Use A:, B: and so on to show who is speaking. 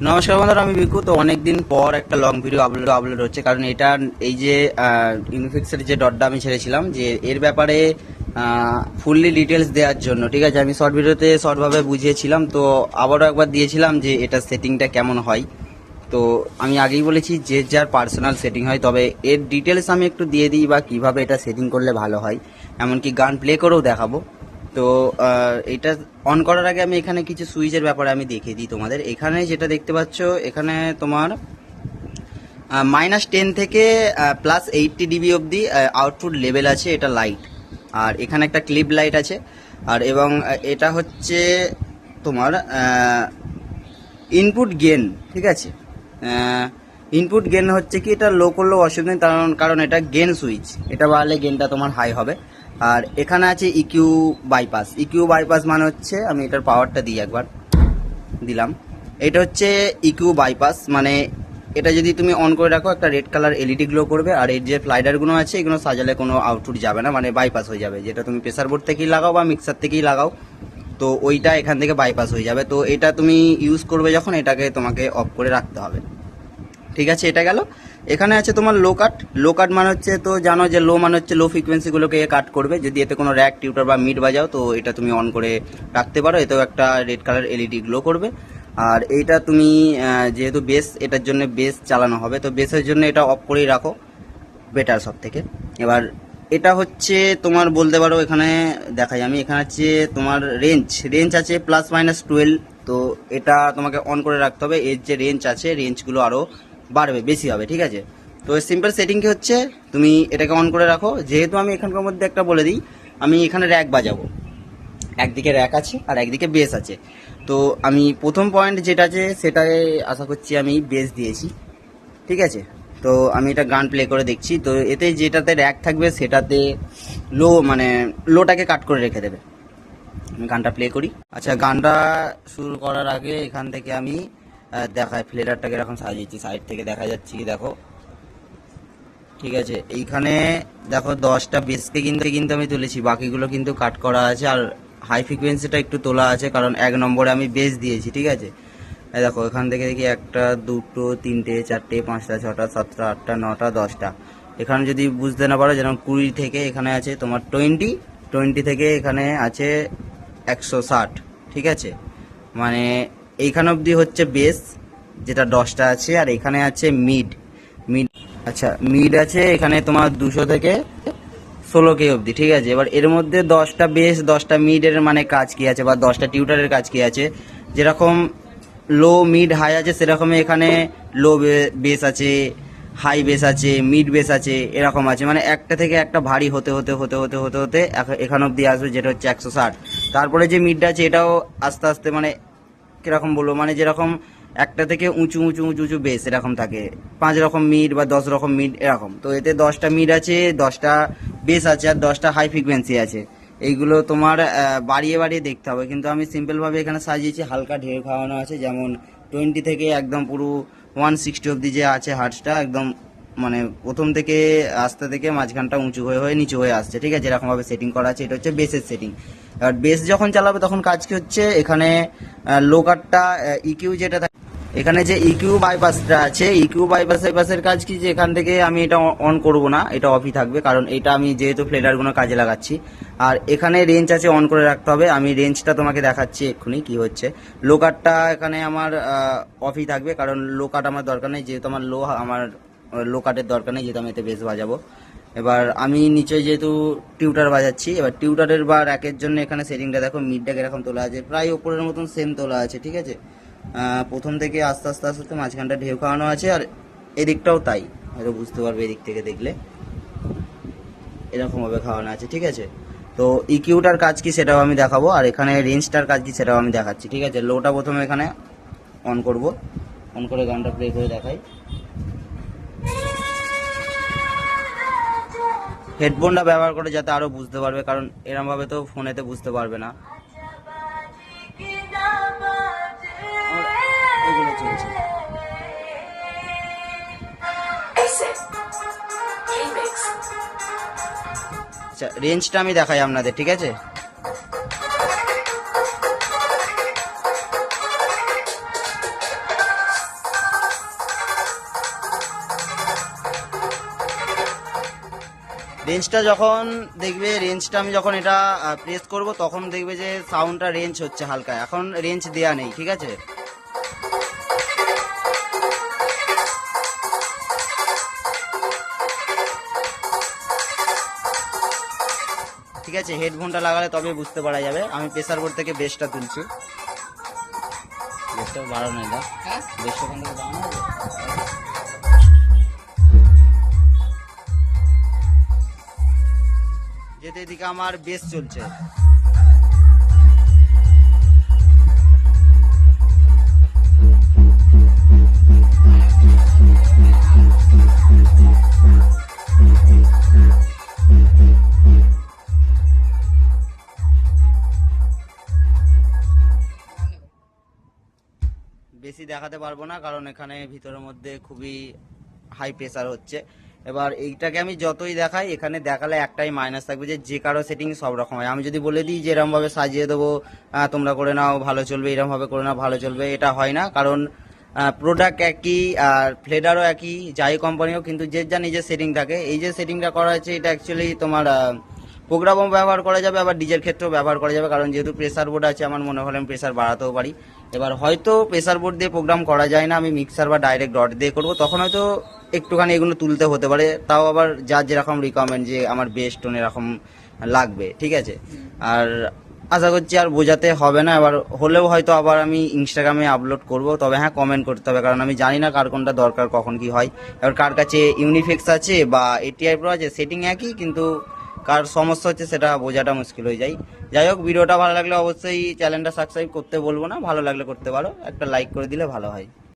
A: নমস্কার বন্ধুরা, আমি বিকু। তো অনেকদিন পর একটা লং ভিডিও আপলোড হচ্ছে, কারণ এটা এই যে ইনফিক্সের যে ডটটা আমি ছেড়েছিলাম, যে এর ব্যাপারে ফুললি ডিটেলস দেওয়ার জন্য। ঠিক আছে, আমি শর্ট ভিডিওতে শর্টভাবে বুঝিয়েছিলাম, তো আবারও একবার দিয়েছিলাম যে এটা সেটিংটা কেমন হয়। তো আমি আগেই বলেছি যে যার পার্সোনাল সেটিং হয়, তবে এর ডিটেলস আমি একটু দিয়ে দিই বা কিভাবে এটা সেটিং করলে ভালো হয়, এমনকি গান প্লে করেও দেখাবো। তো এটা অন করার আগে আমি এখানে কিছু সুইচের ব্যাপারে আমি দেখিয়ে দিই তোমাদের। এখানে যেটা দেখতে পাচ্ছ, এখানে তোমার -10 থেকে +80 ডিবি অবধি আউটপুট লেভেল আছে, এটা লাইট। আর এখানে একটা ক্লিপ লাইট আছে। আর এবং এটা হচ্ছে তোমার ইনপুট গেন। ঠিক আছে, ইনপুট গেন হচ্ছে কি, এটা লো করলেও অসুবিধা নেই, কারণ এটা গেন সুইচ, এটা বাড়লে গেনটা তোমার হাই হবে। আর এখানে আছে ইকিউ বাইপাস। ইকিউ বাইপাস মানে হচ্ছে, আমি এটার পাওয়ারটা দিই, একবার দিলাম। এটা হচ্ছে ইকিউ বাইপাস, মানে এটা যদি তুমি অন করে রাখো, একটা রেড কালার এলইডি গ্লো করবে। আর এর যে ফ্লাইডারগুলো আছে, এগুলো সাজালে কোনো আউটপুট যাবে না, মানে বাইপাস হয়ে যাবে। যেটা তুমি প্রেসার বোর্ড থেকেই লাগাও বা মিক্সার থেকেই লাগাও, তো ওইটা এখান থেকে বাইপাস হয়ে যাবে। তো এটা তুমি ইউজ করবে যখন, এটাকে তোমাকে অফ করে রাখতে হবে। ঠিক আছে, এটা গেল। এখানে আছে তোমার লো কাট। লো কাট মানে হচ্ছে, তো জানো যে লো মানে হচ্ছে লো ফ্রিকোয়েন্সিগুলোকে কাট করবে। যদি এতে কোনো র্যাক টিউটার বা মিড বাজাও, তো এটা তুমি অন করে রাখতে পারো, এতেও একটা রেড কালার এলইডি গ্লো করবে। আর এইটা তুমি যেহেতু বেস, এটার জন্য বেস চালানো হবে, তো বেসের জন্য এটা অফ করেই রাখো, বেটার সব থেকে। এবার এটা হচ্ছে তোমার বলতে পারো, এখানে দেখাই আমি, এখানে হচ্ছে তোমার রেঞ্জ আছে +-12। তো এটা তোমাকে অন করে রাখতে হবে। এর যে রেঞ্জ আছে, রেঞ্জগুলো আরও বাড়বে, বেশি হবে। ঠিক আছে, তো সিম্পল সেটিং কি হচ্ছে, তুমি এটাকে অন করে রাখো। যেহেতু আমি এখানকার মধ্যে একটা বলে দিই, আমি এখানে র্যাক বাজাবো, একদিকে র্যাক আছে আর একদিকে বেস আছে। তো আমি প্রথম পয়েন্ট যেটা আছে, সেটাই আশা করছি আমি বেস দিয়েছি। ঠিক আছে, তো আমি এটা গান প্লে করে দেখছি। তো এতে যেটাতে র্যাক থাকবে, সেটাতে মানে লোটাকে কাট করে রেখে দেবে। আমি গানটা প্লে করি। আচ্ছা, গানটা শুরু করার আগে এখান থেকে আমি দেখাই ফ্লেডারটাকে এরকম সাজিয়েছি, সাইড থেকে দেখা যাচ্ছে কি দেখো। ঠিক আছে, এইখানে দেখো 10টা বেসকে কিন্তু আমি তুলেছি, বাকিগুলো কিন্তু কাট করা আছে। আর হাই ফ্রিকোয়েন্সিটা একটু তোলা আছে, কারণ 1 নম্বরে আমি বেস দিয়েছি। ঠিক আছে, এই দেখো, এখান থেকে দেখি 1টা 2টো 3টে 4টে 5টা 6টা 7টা 8টা 9টা 10টা। এখানে যদি বুঝতে না পারো, যেমন 20 থেকে এখানে আছে তোমার 20 থেকে এখানে আছে 160। ঠিক আছে, মানে এইখানে অবধি হচ্ছে বেস, যেটা 10টা আছে। আর এখানে আছে মিড। আচ্ছা, মিড আছে এখানে তোমার 200 থেকে 16K অবধি। ঠিক আছে, এবার এর মধ্যে 10টা বেস 10টা মিডের মানে কাজ কি আছে, বা 10টা টিউটারের কাজ কি আছে। যেরকম লো মিড হাই আছে, সেরকমই এখানে লো বেস আছে, হাই বেস আছে, মিড বেস আছে, এরকম আছে। মানে একটা থেকে একটা ভারী হতে হতে হতে হতে হতে হতে এখান অবধি আসবে, যেটা হচ্ছে 160। তারপরে যে মিডটা আছে, এটাও আস্তে আস্তে, মানে কিরকম বলবো, মানে যেরকম একটা থেকে উঁচু উঁচু উঁচু উঁচু বেস এরকম থাকে, 5 রকম মিড বা 10 রকম মিড এরকম। তো এতে 10টা মিড আছে, 10টা বেস আছে, আর 10টা হাই ফ্রিকোয়েন্সি আছে। এইগুলো তোমার বাড়িয়ে বাড়িয়ে দেখতে হবে, কিন্তু আমি সিম্পলভাবে এখানে সাজিয়েছি, হালকা ঢেউ খাওয়ানো আছে। যেমন 20 থেকে একদম পুরো 160 অবধি যে আছে হার্টসটা, একদম মানে প্রথম থেকে আস্তে থেকে মাঝখানটা উঁচু হয়ে হয়ে নিচু হয়ে আসছে। ঠিক আছে, এরকমভাবে সেটিং করা আছে। এটা হচ্ছে বেসের সেটিং। আর বেস যখন চালাবে, তখন কাজ কি হচ্ছে, এখানে লো কাটটা ইকিউ যেটা থাকে, এখানে যে ইকিউ বাইপাসটা আছে, ইকিউ বাইপাসের কাজ কি, যে এখান থেকে আমি এটা অন করব না, এটা অফই থাকবে, কারণ এটা আমি যেহেতু ফ্লেডারগুলো কাজে লাগাচ্ছি। আর এখানে রেঞ্জ আছে, অন করে রাখতে হবে। আমি রেঞ্জটা তোমাকে দেখাচ্ছি এক্ষুনি কি হচ্ছে। লো কাটটা এখানে আমার অফই থাকবে, কারণ লো কাট আমার দরকার নেই, যেহেতু আমার লো কাটের দরকার নেই, যেহেতু আমি এতে বেস বাজাবো। এবার আমি নিচে যেহেতু টিউটার বাজাচ্ছি, এবার টিউটারের বা র্যাকের জন্য এখানে সেটিংটা দেখো, মিডটাকে এরকম তোলা আছে, প্রায় ওপরের মতন সেম তোলা আছে। ঠিক আছে, প্রথম থেকে আস্তে আস্তে আস্তে আস্তে মাঝখানটা ঢেউ খাওয়ানো আছে। আর এদিকটাও তাই, হয়তো বুঝতে পারবে এদিক থেকে দেখলে, এরকমভাবে খাওয়ানো আছে। ঠিক আছে, তো ইকিউটার কাজ কি সেটাও আমি দেখাবো, আর এখানে রেঞ্জটার কাজ কি সেটাও আমি দেখাচ্ছি। ঠিক আছে, লোটা প্রথমে এখানে অন করব, অন করে গানটা প্লে করে দেখাই। হেডফোনটা ব্যবহার করে যাতে আরো বুঝতে পারবে, কারণ এরমভাবে তো ফোনেতে বুঝতে পারবে না। এগুলো চলছে। আচ্ছা, রেঞ্জটা আমি দেখাই আপনাদের। ঠিক আছে, রেঞ্জটা যখন দেখবে, রেঞ্জটা আমি যখন এটা প্রেস করব তখন দেখবে যে সাউন্ডটা রেঞ্জ হচ্ছে হালকা, এখন রেঞ্জ দেয়া নেই, ঠিক আছে। ঠিক আছে, হেডফোনটা লাগালে তবে বুঝতে পারা যাবে। আমি প্রেসার বোর্ড থেকে বেসটা তুলছি। বেসটা বাড়ানো না, বেসটা ওখান থেকে বাড়ানো হবে। যেতে এদিকে আমার বেস চলছে। বেশি দেখাতে পারবো না কারণ এখানে ভিতরের মধ্যে খুবই হাই প্রেসার হচ্ছে। এবার এইটাকে আমি যতই দেখাই, এখানে দেখালে একটাই মাইনাস থাকবে যে কারো সেটিং সব রকম হয়। আমি যদি বলে দিই যে এরকম ভাবে সাজিয়ে দেবো, তোমরা করে নাও ভালো চলবে, এরকম ভাবে করে নাও ভালো চলবে, এটা হয় না। কারণ প্রোডাক্ট একই আর ফ্লেডারও একই, যাই কোম্পানিও, কিন্তু যে যা নিজের সেটিং থাকে। এই যে সেটিংটা করা হয়েছে এটা অ্যাকচুয়ালি তোমার প্রোগ্রামও ব্যবহার করা যাবে, আবার ডিজের ক্ষেত্রেও ব্যবহার করা যাবে। কারণ যেহেতু প্রেসার বোর্ড আছে, আমার মনে হলে আমি প্রেসার বাড়াতেও পারি। এবার হয়তো প্রেসার বোর্ড দিয়ে প্রোগ্রাম করা যায় না, আমি মিক্সার বা ডাইরেক্ট ডট দিয়ে করবো, তখন হয়তো একটুখানি এগুলো তুলতে হতে পারে। তাও আবার যার যেরকম রিকোয়ারমেন্ট, যে আমার বেস টোন এরকম লাগবে, ঠিক আছে। আর আশা করছি আর বোঝাতে হবে না। এবার হলেও হয়তো আবার আমি ইনস্টাগ্রামে আপলোড করব, তবে হ্যাঁ কমেন্ট করতে হবে, কারণ আমি জানি না কার কোনটা দরকার, কখন কি হয়। এবার কার কাছে ইউনিফেক্স আছে বা এটিআই প্রো আছে, সেটিং একই, কিন্তু কার সমস্যা হচ্ছে সেটা বোঝাটা মুশকিল হয়ে যায়। যাই হোক, ভিডিওটা ভালো লাগলে অবশ্যই চ্যানেলটা সাবস্ক্রাইব করতে বলবো না, ভালো লাগলে করতে পারো, একটা লাইক করে দিলে ভালো হয়।